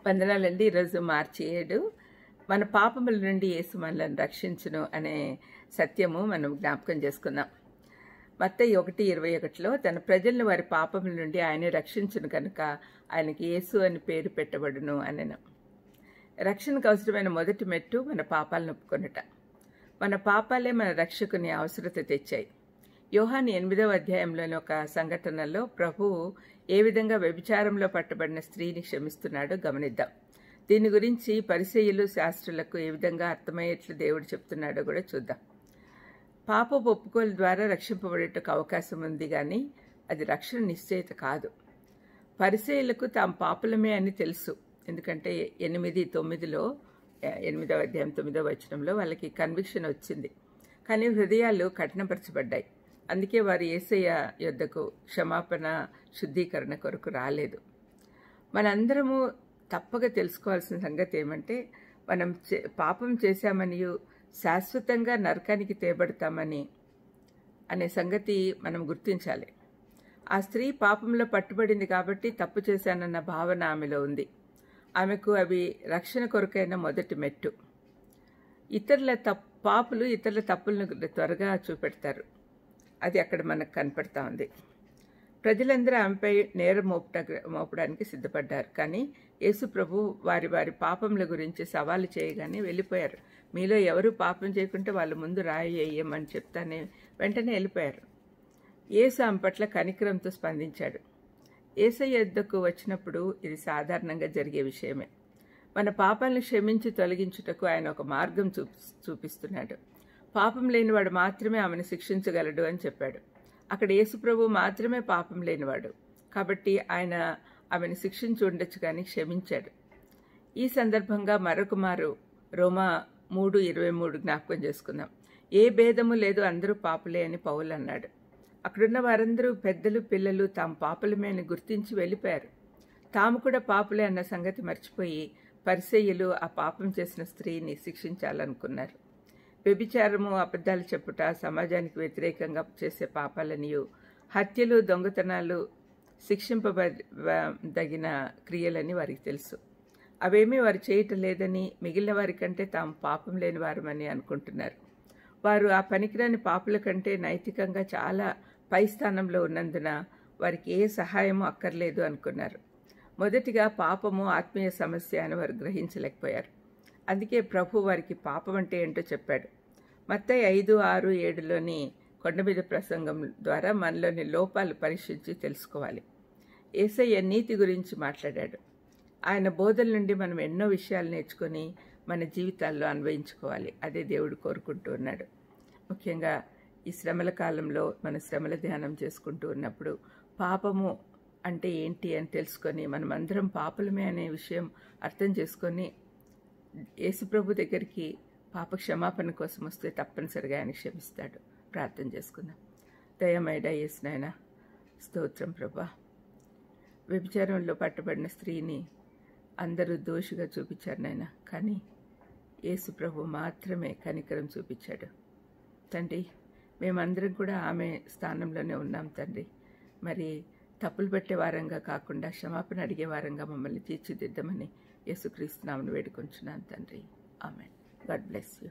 వందనాలండి. ఈరోజు మార్చి 7 మన పాపముల నుండి యేసు మనలను రక్షించును అనే సత్యము మనం జ్ఞాపకం చేసుకుందాం. మత్తయి 1:21లో తన ప్రజలను వారి పాపముల నుండి ఆయనే రక్షించును కనుక ఆయనకి యేసు అని పేరు పెట్టబడును అనెను. రక్షణకు అవసరమైన మొదటి మెట్టు మన పాపాలను ఒప్పుకొనుట. మన పాపాలే మన రక్షకుని అవసరత తెచ్చాయి. యోహాను 8వ అధ్యాయంలోని ఒక సంఘటనలో ప్రభువు ఏ విధంగా వ్యభిచారంలో పట్టబడిన స్త్రీని క్షమిస్తున్నాడో గమనిద్దాం. దీని గురించి పరిసయ్యులు శాస్త్రులకు ఏ విధంగా అర్థమయ్యేట్లు దేవుడు చెప్తున్నాడో కూడా చూద్దాం. పాపపు ఒప్పుకోలు ద్వారా రక్షింపబడేటకు అవకాశం ఉంది, కానీ అది రక్షణ నిశ్చయిత కాదు. పరిసయ్యులకు తాము పాపులమే అని తెలుసు. ఎందుకంటే 8:9లో 8వ అధ్యాయం 9వ వచనంలో వాళ్ళకి కన్విక్షన్ వచ్చింది. కానీ హృదయాలు కఠినపరచబడ్డాయి. అందుకే వారు యేసయ్య యొద్దకు క్షమాపణ శుద్ధీకరణ కొరకు రాలేదు. మనందరము తప్పక తెలుసుకోవాల్సిన సంగతి ఏమంటే, మనం పాపం చేశామని శాశ్వతంగా నరకానికి తేబడతామని అనే సంగతి మనం గుర్తించాలి. ఆ స్త్రీ పాపంలో పట్టుబడింది కాబట్టి తప్పు చేశానన్న భావన ఆమెలో ఉంది. ఆమెకు అవి రక్షణ కొరకైన మొదటి మెట్టు. పాపులు ఇతరుల తప్పులను త్వరగా చూపెడతారు. అది అక్కడ మనకు కనపడతా ఉంది. ప్రజలందరూ ఆమెపై నేరం మోపడానికి సిద్ధపడ్డారు. కానీ యేసు ప్రభు వారి వారి పాపముల గురించి సవాలు చేయగానే వెళ్ళిపోయారు. మీలో ఎవరు పాపం చేయకుంటే వాళ్ళు ముందు రాయి వేయమని చెప్తానే వెంటనే వెళ్ళిపోయారు. యేసు ఆమె పట్ల కనికరంతో స్పందించాడు. యేసయ్య యొద్దకు వచ్చినప్పుడు ఇది సాధారణంగా జరిగే విషయమే. మన పాపాలను క్షమించి తొలగించుటకు ఆయన ఒక మార్గం చూపిస్తున్నాడు. పాపం లేనివాడు మాత్రమే ఆమెను శిక్షించగలడు అని చెప్పాడు. అక్కడ యేసుప్రభు మాత్రమే పాపం లేనివాడు కాబట్టి ఆయన ఆమెను శిక్షించి ఉండొచ్చు, కానీ క్షమించాడు. ఈ సందర్భంగా మరొక మారు రోమా 3:23 జ్ఞాపకం చేసుకుందాం. ఏ భేదము లేదు, అందరూ పాపులే అని పౌలు అన్నాడు. అక్కడున్న వారందరూ పెద్దలు పిల్లలు తాము పాపులమే అని గుర్తించి వెళ్ళిపోయారు. తాము కూడా పాపులే అన్న సంగతి మర్చిపోయి పరిసయ్యులు ఆ పాపం చేసిన స్త్రీని శిక్షించాలనుకున్నారు. వ్యభిచారము, అబద్ధాలు చెప్పుట సమాజానికి వ్యతిరేకంగా చేసే పాపాలనియు, హత్యలు, దొంగతనాలు శిక్షింపదగిన క్రియలని వారికి తెలుసు. అవేమీ వారు చేయటం లేదని, మిగిలిన వారి కంటే తాము పాపం లేని వారమని అనుకుంటున్నారు. వారు ఆ పనికిరాని పాపుల కంటే నైతికంగా చాలా పై స్థానంలో ఉన్నందున వారికి ఏ సహాయము అక్కర్లేదు అనుకున్నారు. మొదటిగా పాపము ఆత్మీయ సమస్య అని వారు గ్రహించలేకపోయారు. అందుకే ప్రభు వారికి పాపం అంటే ఏంటో చెప్పాడు. మత్తయి 5:6-7లోని కొండ మీద ప్రసంగం ద్వారా మనలోని లోపాలు పరీక్షించి తెలుసుకోవాలి. యేసయ్య నీతి గురించి మాట్లాడాడు. ఆయన బోధల నుండి మనం ఎన్నో విషయాలు నేర్చుకొని మన జీవితాల్లో అన్వయించుకోవాలి. అదే దేవుడు కోరుకుంటూ ఉన్నాడు. ముఖ్యంగా ఈ శ్రమల కాలంలో మన శ్రమల ధ్యానం చేసుకుంటూ ఉన్నప్పుడు పాపము అంటే ఏంటి అని తెలుసుకొని మనం అందరం పాపలమే అనే విషయం అర్థం చేసుకొని యేసుప్రభు దగ్గరికి పాప క్షమాపణ కోసం వస్తే తప్పనిసరిగా ఆయన క్షమిస్తాడు. ప్రార్థన చేసుకుందాం. దయమైడ యేసు నాయనా, స్తోత్రం ప్రభా. వ్యభిచారంలో పట్టబడిన స్త్రీని అందరూ దోషిగా చూపించారు నాయన, కానీ యేసు ప్రభు మాత్రమే కనికరం చూపించాడు. తండ్రి, మేమందరం కూడా ఆమె స్థానంలోనే ఉన్నాం తండ్రి. మరి తప్పులు పెట్టే వారంగా కాకుండా క్షమాపణ అడిగే వారంగా మమ్మల్ని తీర్చిదిద్దమని యేసుక్రీస్తు నామమున వేడుకొంచున్నాను తండ్రి. ఆమెన్. God bless you.